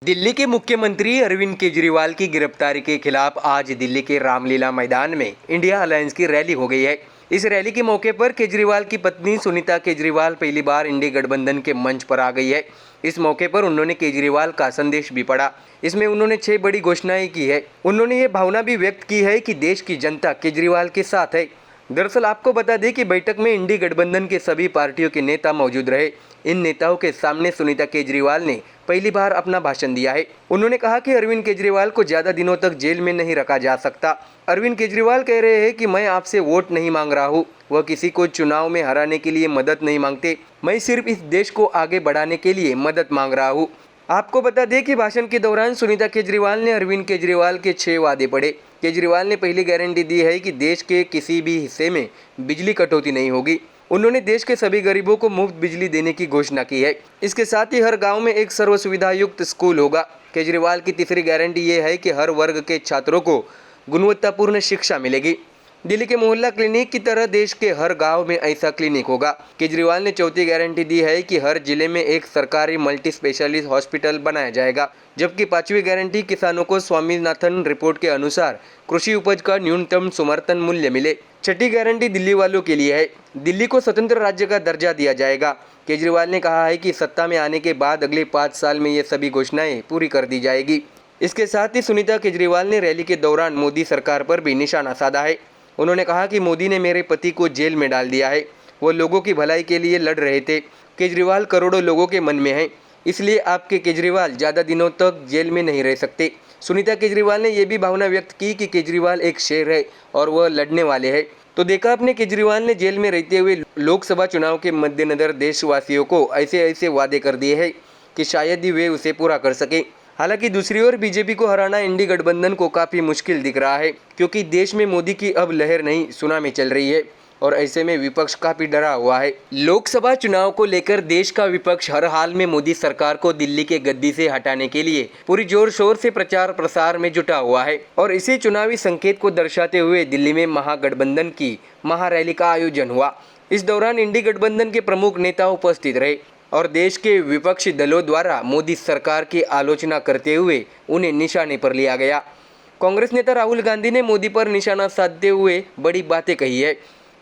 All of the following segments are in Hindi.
दिल्ली के मुख्यमंत्री अरविंद केजरीवाल की गिरफ्तारी के खिलाफ आज दिल्ली के रामलीला मैदान में इंडिया अलायंस की रैली हो गई है। इस रैली के मौके पर केजरीवाल की पत्नी सुनीता केजरीवाल पहली बार इंडी गठबंधन के मंच पर आ गई है। इस मौके पर उन्होंने केजरीवाल का संदेश भी पढ़ा। इसमें उन्होंने 6 बड़ी घोषणाएं की है। उन्होंने ये भावना भी व्यक्त की है कि देश की जनता केजरीवाल के साथ है। दरअसल आपको बता दें कि बैठक में इंडी गठबंधन के सभी पार्टियों के नेता मौजूद रहे। इन नेताओं के सामने सुनीता केजरीवाल ने पहली बार अपना भाषण दिया है। उन्होंने कहा कि अरविंद केजरीवाल को ज्यादा दिनों तक जेल में नहीं रखा जा सकता। अरविंद केजरीवाल कह रहे हैं कि मैं आपसे वोट नहीं मांग रहा हूँ, वह किसी को चुनाव में हराने के लिए मदद नहीं मांगते, मैं सिर्फ इस देश को आगे बढ़ाने के लिए मदद मांग रहा हूँ। आपको बता दें कि भाषण के दौरान सुनीता केजरीवाल ने अरविंद केजरीवाल के 6 वादे पढ़े। केजरीवाल ने पहली गारंटी दी है कि देश के किसी भी हिस्से में बिजली कटौती नहीं होगी। उन्होंने देश के सभी गरीबों को मुफ्त बिजली देने की घोषणा की है। इसके साथ ही हर गांव में एक सर्व सुविधा युक्त स्कूल होगा। केजरीवाल की तीसरी गारंटी ये है कि हर वर्ग के छात्रों को गुणवत्तापूर्ण शिक्षा मिलेगी। दिल्ली के मोहल्ला क्लिनिक की तरह देश के हर गांव में ऐसा क्लिनिक होगा। केजरीवाल ने चौथी गारंटी दी है कि हर जिले में एक सरकारी मल्टी स्पेशलिस्ट हॉस्पिटल बनाया जाएगा। जबकि 5वीं गारंटी किसानों को स्वामीनाथन रिपोर्ट के अनुसार कृषि उपज का न्यूनतम समर्थन मूल्य मिले। छठी गारंटी दिल्ली वालों के लिए है, दिल्ली को स्वतंत्र राज्य का दर्जा दिया जाएगा। केजरीवाल ने कहा है कि सत्ता में आने के बाद अगले 5 साल में ये सभी घोषणाएं पूरी कर दी जाएगी। इसके साथ ही सुनीता केजरीवाल ने रैली के दौरान मोदी सरकार पर भी निशाना साधा है। उन्होंने कहा कि मोदी ने मेरे पति को जेल में डाल दिया है, वो लोगों की भलाई के लिए लड़ रहे थे। केजरीवाल करोड़ों लोगों के मन में हैं, इसलिए आपके केजरीवाल ज़्यादा दिनों तक जेल में नहीं रह सकते। सुनीता केजरीवाल ने यह भी भावना व्यक्त की कि केजरीवाल एक शेर है और वह लड़ने वाले हैं। तो देखा आपने, केजरीवाल ने जेल में रहते हुए लोकसभा चुनाव के मद्देनजर देशवासियों को ऐसे वादे कर दिए हैं कि शायद ही वे उसे पूरा कर सके। हालांकि दूसरी ओर बीजेपी को हराना इंडी गठबंधन को काफी मुश्किल दिख रहा है, क्योंकि देश में मोदी की अब लहर नहीं सुनामी चल रही है और ऐसे में विपक्ष काफी डरा हुआ है। लोकसभा चुनाव को लेकर देश का विपक्ष हर हाल में मोदी सरकार को दिल्ली के गद्दी से हटाने के लिए पूरी जोर शोर से प्रचार प्रसार में जुटा हुआ है और इसी चुनावी संकेत को दर्शाते हुए दिल्ली में महागठबंधन की महारैली का आयोजन हुआ। इस दौरान इंडी गठबंधन के प्रमुख नेता उपस्थित रहे और देश के विपक्षी दलों द्वारा मोदी सरकार की आलोचना करते हुए उन्हें निशाने पर लिया गया। कांग्रेस नेता राहुल गांधी ने मोदी पर निशाना साधते हुए बड़ी बातें कही है।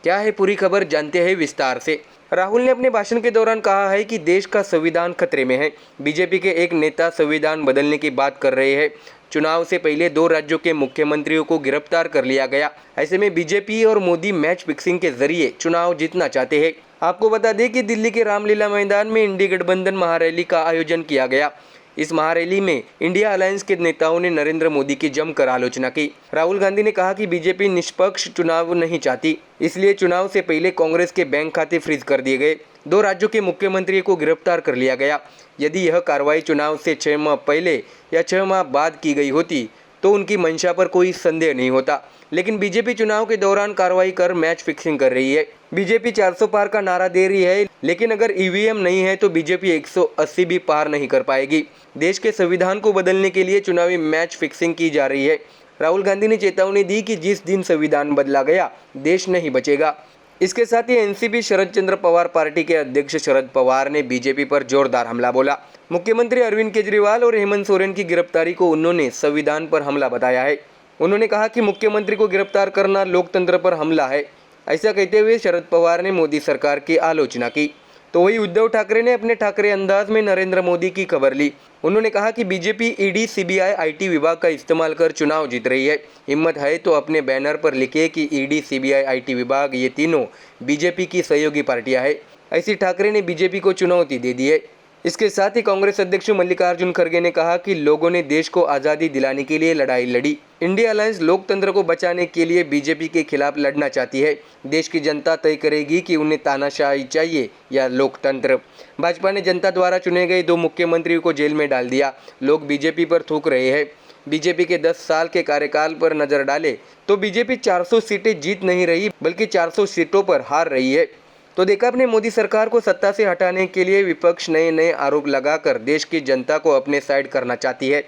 क्या है पूरी खबर, जानते हैं विस्तार से। राहुल ने अपने भाषण के दौरान कहा है कि देश का संविधान खतरे में है। बीजेपी के एक नेता संविधान बदलने की बात कर रहे हैं। चुनाव से पहले 2 राज्यों के मुख्यमंत्रियों को गिरफ्तार कर लिया गया। ऐसे में बीजेपी और मोदी मैच फिक्सिंग के जरिए चुनाव जीतना चाहते हैं। आपको बता दें कि दिल्ली के रामलीला मैदान में इंडी गठबंधन महारैली का आयोजन किया गया। इस महारैली में इंडिया अलायंस के नेताओं ने नरेंद्र मोदी की जमकर आलोचना की। राहुल गांधी ने कहा कि बीजेपी निष्पक्ष चुनाव नहीं चाहती, इसलिए चुनाव से पहले कांग्रेस के बैंक खाते फ्रीज कर दिए गए। 2 राज्यों के मुख्यमंत्रियों को गिरफ्तार कर लिया गया। यदि यह कार्रवाई चुनाव से 6 माह पहले या 6 माह बाद की गई होती तो उनकी मंशा पर कोई संदेह नहीं होता, लेकिन बीजेपी चुनाव के दौरान कार्रवाई कर मैच फिक्सिंग कर रही है। बीजेपी 400 पार का नारा दे रही है, लेकिन अगर ईवीएम नहीं है तो बीजेपी 180 भी पार नहीं कर पाएगी। देश के संविधान को बदलने के लिए चुनावी मैच फिक्सिंग की जा रही है। राहुल गांधी ने चेतावनी दी कि जिस दिन संविधान बदला गया, देश नहीं बचेगा। इसके साथ ही एनसीपी शरद चंद्र पवार पार्टी के अध्यक्ष शरद पवार ने बीजेपी पर जोरदार हमला बोला। मुख्यमंत्री अरविंद केजरीवाल और हेमंत सोरेन की गिरफ्तारी को उन्होंने संविधान पर हमला बताया है। उन्होंने कहा कि मुख्यमंत्री को गिरफ्तार करना लोकतंत्र पर हमला है। ऐसा कहते हुए शरद पवार ने मोदी सरकार की आलोचना की। तो वही उद्धव ठाकरे ने अपने ठाकरे अंदाज में नरेंद्र मोदी की खबर ली। उन्होंने कहा कि बीजेपी ईडी, सीबीआई, आईटी विभाग का इस्तेमाल कर चुनाव जीत रही है। हिम्मत है तो अपने बैनर पर लिखे कि ईडी, सीबीआई, आईटी विभाग ये तीनों बीजेपी की सहयोगी पार्टियां हैं। ऐसी ठाकरे ने बीजेपी को चुनौती दे दी है। इसके साथ ही कांग्रेस अध्यक्ष मल्लिकार्जुन खड़गे ने कहा कि लोगों ने देश को आज़ादी दिलाने के लिए लड़ाई लड़ी। इंडिया अलायंस लोकतंत्र को बचाने के लिए बीजेपी के खिलाफ लड़ना चाहती है। देश की जनता तय करेगी कि उन्हें तानाशाही चाहिए या लोकतंत्र। भाजपा ने जनता द्वारा चुने गए 2 मुख्यमंत्रियों को जेल में डाल दिया। लोग बीजेपी पर थूक रहे हैं। बीजेपी के 10 साल के कार्यकाल पर नजर डाले तो बीजेपी 400 सीटें जीत नहीं रही, बल्कि 400 सीटों पर हार रही है। तो देखा आपने, मोदी सरकार को सत्ता से हटाने के लिए विपक्ष नए आरोप लगाकर देश की जनता को अपने साइड करना चाहती है,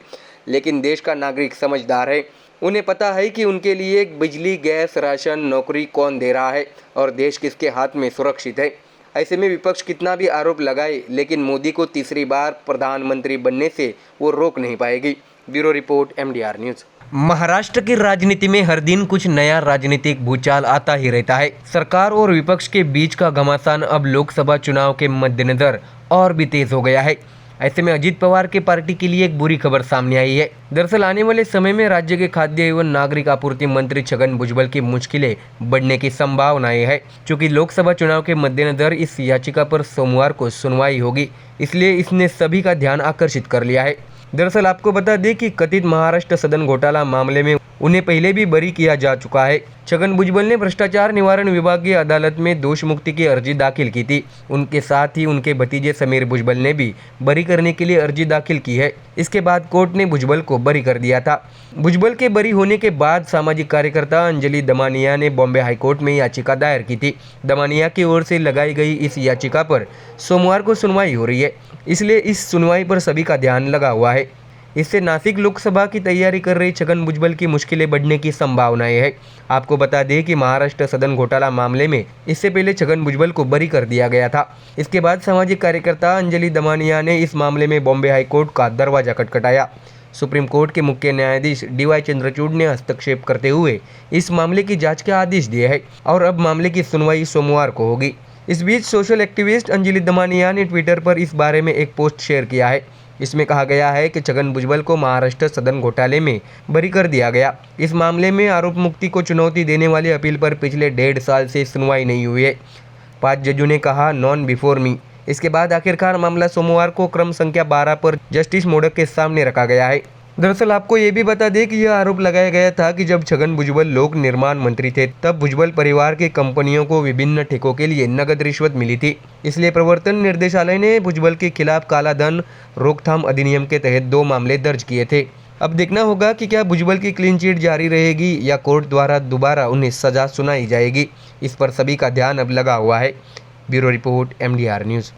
लेकिन देश का नागरिक समझदार है। उन्हें पता है कि उनके लिए बिजली, गैस, राशन, नौकरी कौन दे रहा है और देश किसके हाथ में सुरक्षित है। ऐसे में विपक्ष कितना भी आरोप लगाए, लेकिन मोदी को तीसरी बार प्रधानमंत्री बनने से वो रोक नहीं पाएगी। Bureau report, MDR news. Maharashtra की राजनीति में हर दिन कुछ नया राजनीतिक भूचाल आता ही रहता है। सरकार और विपक्ष के बीच का घमासान अब लोकसभा चुनाव के मद्देनजर और भी तेज हो गया है। ऐसे में अजीत पवार की पार्टी के लिए एक बुरी खबर सामने आई है। दरअसल आने वाले समय में राज्य के खाद्य एवं नागरिक आपूर्ति मंत्री छगन भुजबल की मुश्किलें बढ़ने की संभावनाएं है। चूंकि लोकसभा चुनाव के मद्देनजर इस याचिका पर सोमवार को सुनवाई होगी, इसलिए इसने सभी का ध्यान आकर्षित कर लिया है। दरअसल आपको बता दें कि कथित महाराष्ट्र सदन घोटाला मामले में उन्हें पहले भी बरी किया जा चुका है। छगन भुजबल ने भ्रष्टाचार निवारण विभाग की अदालत में दोष मुक्ति की अर्जी दाखिल की थी। उनके साथ ही उनके भतीजे समीर भुजबल ने भी बरी करने के लिए अर्जी दाखिल की है। इसके बाद कोर्ट ने भुजबल को बरी कर दिया था। भुजबल के बरी होने के बाद सामाजिक कार्यकर्ता अंजलि दमानिया ने बॉम्बे हाईकोर्ट में याचिका दायर की थी। दमानिया की ओर से लगाई गई इस याचिका पर सोमवार को सुनवाई हो रही है, इसलिए इस सुनवाई पर सभी का ध्यान लगा हुआ है। इससे नासिक लोकसभा की तैयारी कर रही छगन भुजबल की मुश्किलें बढ़ने की संभावनाएं है। आपको बता दें कि महाराष्ट्र सदन घोटाला मामले में इससे पहले छगन भुजबल को बरी कर दिया गया था। इसके बाद सामाजिक कार्यकर्ता अंजलि दमानिया ने इस मामले में बॉम्बे हाईकोर्ट का दरवाजा खटखटाया। सुप्रीम कोर्ट के मुख्य न्यायाधीश DY चंद्रचूड़ ने हस्तक्षेप करते हुए इस मामले की जांच के आदेश दिए हैं और अब मामले की सुनवाई सोमवार को होगी। इस बीच सोशल एक्टिविस्ट अंजलि दमानिया ने ट्विटर पर इस बारे में एक पोस्ट शेयर किया है। इसमें कहा गया है कि छगन भुजबल को महाराष्ट्र सदन घोटाले में बरी कर दिया गया। इस मामले में आरोप मुक्ति को चुनौती देने वाली अपील पर पिछले 1.5 साल से सुनवाई नहीं हुई है। 5 जजों ने कहा नॉन बिफोर मी। इसके बाद आखिरकार मामला सोमवार को क्रम संख्या 12 पर जस्टिस मोडक के सामने रखा गया है। दरअसल आपको ये भी बता दें कि यह आरोप लगाया गया था कि जब छगन भुजबल लोक निर्माण मंत्री थे, तब भुजबल परिवार की कंपनियों को विभिन्न ठेकों के लिए नगद रिश्वत मिली थी। इसलिए प्रवर्तन निर्देशालय ने भुजबल के खिलाफ काला धन रोकथाम अधिनियम के तहत 2 मामले दर्ज किए थे। अब देखना होगा कि क्या भुजबल की क्लीन चिट जारी रहेगी या कोर्ट द्वारा दोबारा उन्हें सजा सुनाई जाएगी। इस पर सभी का ध्यान अब लगा हुआ है। Bureau report, MDR news.